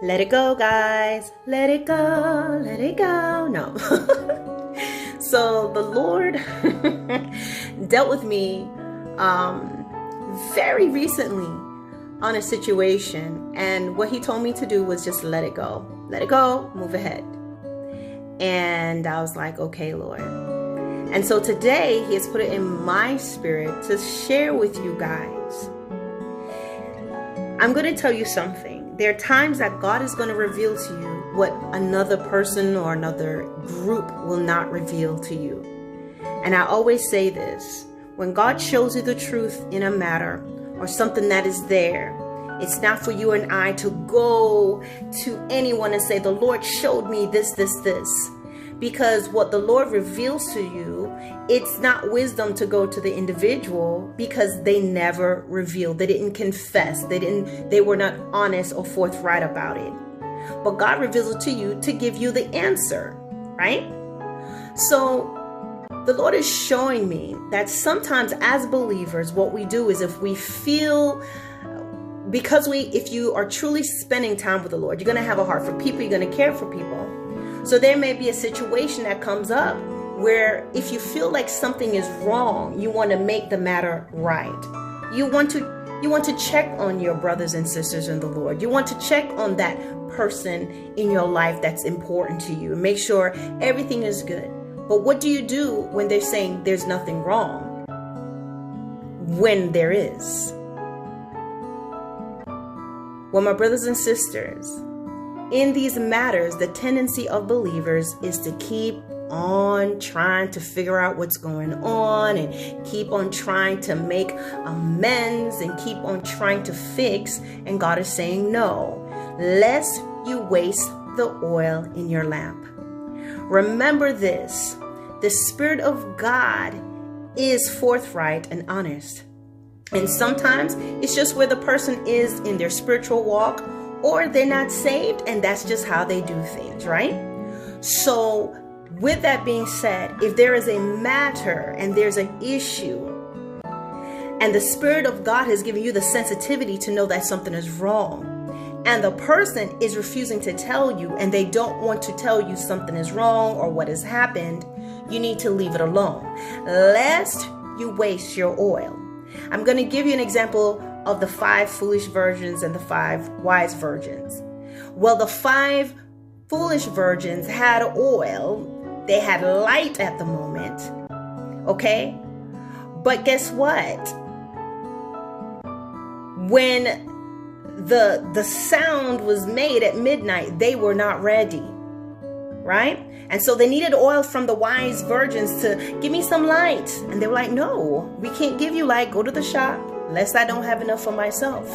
Let it go, guys. Let it go. Let it go. No. So the Lord dealt with me very recently on a situation. And what he told me to do was just let it go. Let it go. Move ahead. And I was like, okay, Lord. And so today he has put it in my spirit to share with you guys. I'm going to tell you something. There are times that God is going to reveal to you what another person or another group will not reveal to you. And I always say this, when God shows you the truth in a matter or something that is there, it's not for you and I to go to anyone and say, the Lord showed me this. Because what the Lord reveals to you, it's not wisdom to go to the individual because they never revealed. They didn't confess. They were not honest or forthright about it. But God reveals it to you to give you the answer, right? So the Lord is showing me that sometimes as believers, what we do is if we feel, if you are truly spending time with the Lord, you're going to have a heart for people, you're going to care for people. So there may be a situation that comes up where if you feel like something is wrong, you want to make the matter right. You want to check on your brothers and sisters in the Lord. You want to check on that person in your life that's important to you and make sure everything is good. But what do you do when they're saying there's nothing wrong when there is? Well, my brothers and sisters, in these matters, the tendency of believers is to keep on trying to figure out what's going on and keep on trying to make amends and keep on trying to fix. And God is saying, no, lest you waste the oil in your lamp. Remember this, the Spirit of God is forthright and honest. And sometimes it's just where the person is in their spiritual walk, or they're not saved, and that's just how they do things, right? So with that being said, if there is a matter and there's an issue, and the Spirit of God has given you the sensitivity to know that something is wrong, and the person is refusing to tell you, and they don't want to tell you something is wrong or what has happened, you need to leave it alone, lest you waste your oil. I'm going to give you an example of the 5 foolish virgins and the 5 wise virgins. Well, the 5 foolish virgins had oil. They had light at the moment. Okay? But guess what? When the sound was made at midnight, they were not ready. Right? And so they needed oil from the wise virgins to give me some light. And they were like, no, we can't give you light. Go to the shop, lest I don't have enough for myself.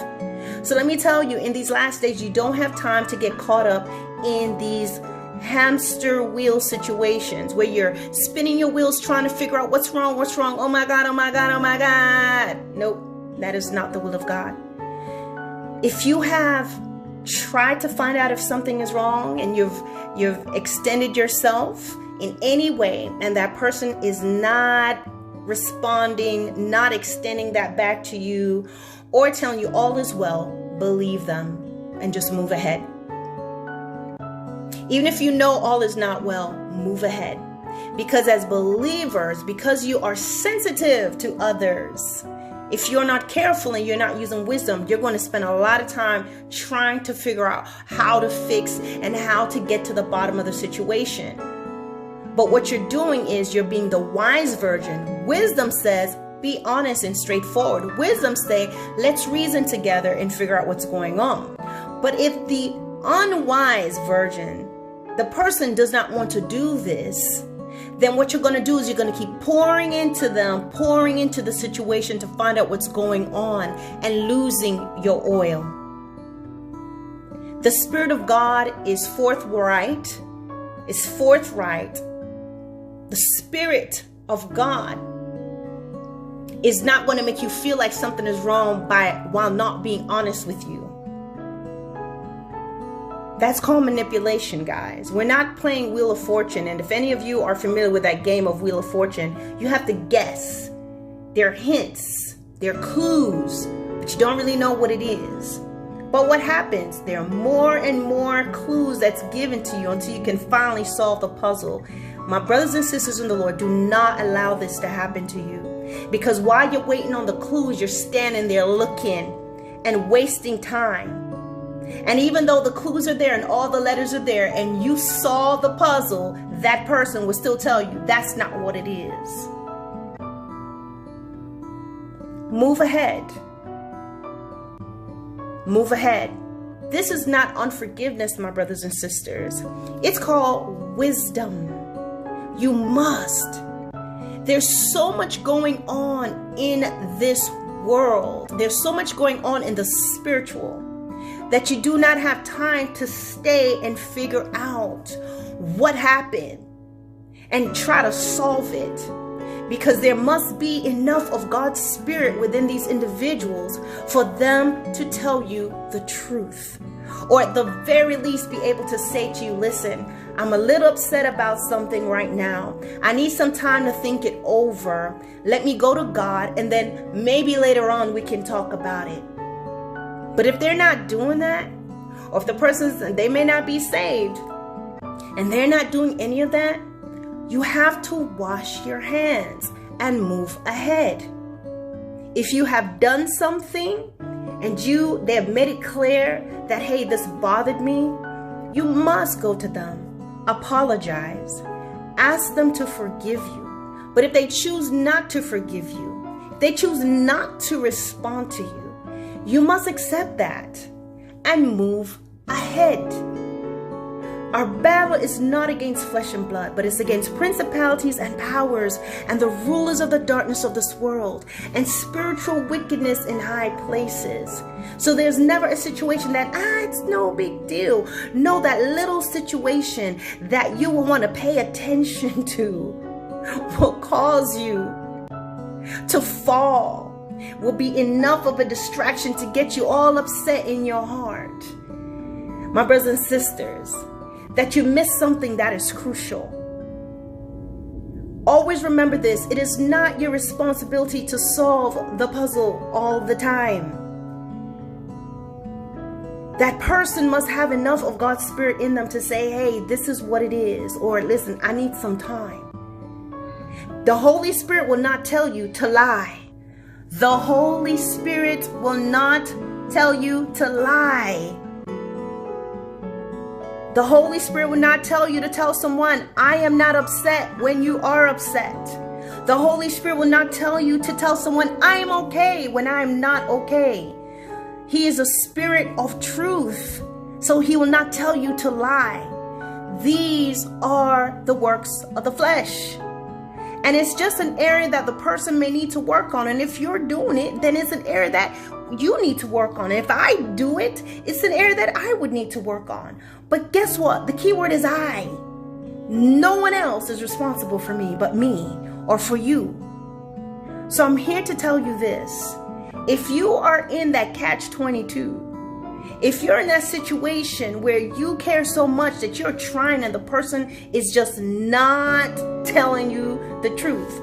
So let me tell you, in these last days, you don't have time to get caught up in these hamster wheel situations where you're spinning your wheels trying to figure out what's wrong. Oh my God, oh my God, oh my God. Nope, that is not the will of God. If you have tried to find out if something is wrong and you've extended yourself in any way and that person is not responding, not extending that back to you or telling you all is well, believe them and just move ahead. Even if you know all is not well, move ahead. Because as believers, because you are sensitive to others, if you're not careful and you're not using wisdom, you're going to spend a lot of time trying to figure out how to fix and how to get to the bottom of the situation. But what you're doing is you're being the wise virgin. Wisdom says, be honest and straightforward. Wisdom say, let's reason together and figure out what's going on. But if the unwise virgin, the person does not want to do this, then what you're going to do is you're going to keep pouring into the situation to find out what's going on and losing your oil. The Spirit of God is forthright. The Spirit of God is not going to make you feel like something is wrong while not being honest with you. That's called manipulation, guys. We're not playing Wheel of Fortune. And if any of you are familiar with that game of Wheel of Fortune, you have to guess. There are hints, there are clues, but you don't really know what it is. But what happens? There are more and more clues that's given to you until you can finally solve the puzzle. My brothers and sisters in the Lord, do not allow this to happen to you. Because while you're waiting on the clues, you're standing there looking and wasting time. And even though the clues are there and all the letters are there and you solve the puzzle, that person will still tell you that's not what it is. Move ahead. Move ahead. This is not unforgiveness, my brothers and sisters. It's called wisdom. You must. There's so much going on in this world. There's so much going on in the spiritual that you do not have time to stay and figure out what happened and try to solve it. Because there must be enough of God's Spirit within these individuals for them to tell you the truth. Or at the very least be able to say to you, listen, I'm a little upset about something right now. I need some time to think it over. Let me go to God and then maybe later on we can talk about it. But if they're not doing that, or if the person's, they may not be saved and they're not doing any of that, you have to wash your hands and move ahead. If you have done something and they have made it clear that, hey, this bothered me, you must go to them, apologize, ask them to forgive you. But if they choose not to forgive you, if they choose not to respond to you, you must accept that and move ahead. Our battle is not against flesh and blood, but it's against principalities and powers and the rulers of the darkness of this world and spiritual wickedness in high places. So there's never a situation that, it's no big deal. No, that little situation that you will want to pay attention to will cause you to fall, will be enough of a distraction to get you all upset in your heart. My brothers and sisters, that you miss something that is crucial. Always remember this. It is not your responsibility to solve the puzzle all the time. That person must have enough of God's Spirit in them to say, hey, this is what it is. Or listen, I need some time. The Holy Spirit will not tell you to lie. The Holy Spirit will not tell you to lie. The Holy Spirit will not tell you to tell someone, I am not upset when you are upset. The Holy Spirit will not tell you to tell someone, I am okay when I am not okay. He is a spirit of truth, so he will not tell you to lie. These are the works of the flesh. And it's just an area that the person may need to work on. And if you're doing it, then it's an area that you need to work on. And if I do it, it's an area that I would need to work on. But guess what? The key word is I. No one else is responsible for me but me or for you. So I'm here to tell you this. If you are in that catch-22, if you're in that situation where you care so much that you're trying and the person is just not telling you the truth,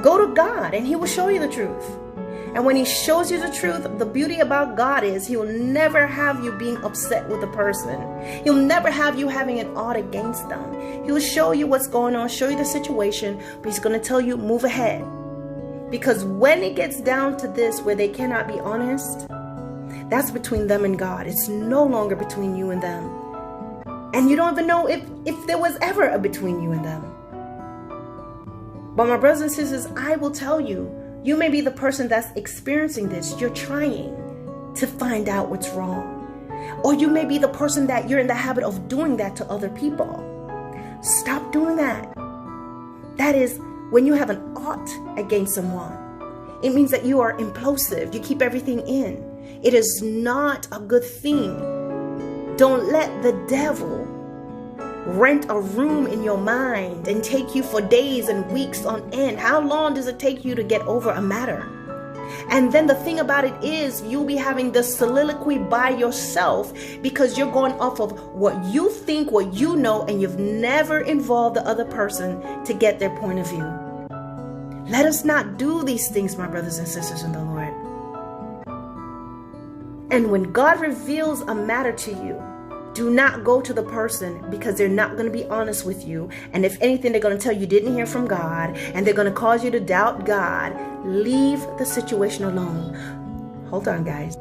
go to God and he will show you the truth. And when he shows you the truth, the beauty about God is he will never have you being upset with the person. He'll never have you having an ought against them. He will show you what's going on, show you the situation, but he's going to tell you, move ahead. Because when it gets down to this where they cannot be honest, that's between them and God. It's no longer between you and them. And you don't even know if there was ever a between you and them. But my brothers and sisters, I will tell you, you may be the person that's experiencing this. You're trying to find out what's wrong. Or you may be the person that you're in the habit of doing that to other people. Stop doing that. That is when you have an ought against someone. It means that you are implosive. You keep everything in. It is not a good thing. Don't let the devil rent a room in your mind and take you for days and weeks on end. How long does it take you to get over a matter? And then the thing about it is you'll be having this soliloquy by yourself because you're going off of what you think, what you know, and you've never involved the other person to get their point of view. Let us not do these things, my brothers and sisters in the Lord. And when God reveals a matter to you, do not go to the person because they're not going to be honest with you. And if anything, they're going to tell you didn't hear from God, and they're going to cause you to doubt God. Leave the situation alone. Hold on, guys.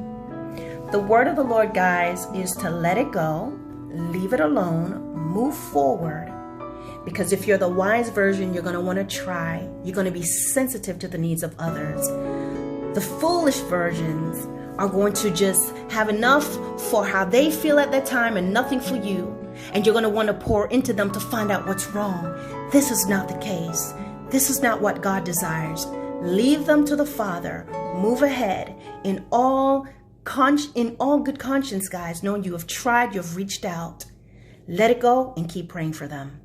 The word of the Lord, guys, is to let it go, leave it alone, move forward. Because if you're the wise version, you're going to want to try. You're going to be sensitive to the needs of others. The foolish versions are going to just have enough for how they feel at that time and nothing for you. And you're going to want to pour into them to find out what's wrong. This is not the case. This is not what God desires. Leave them to the Father. Move ahead in all good conscience, guys, knowing you have tried, you've reached out. Let it go and keep praying for them.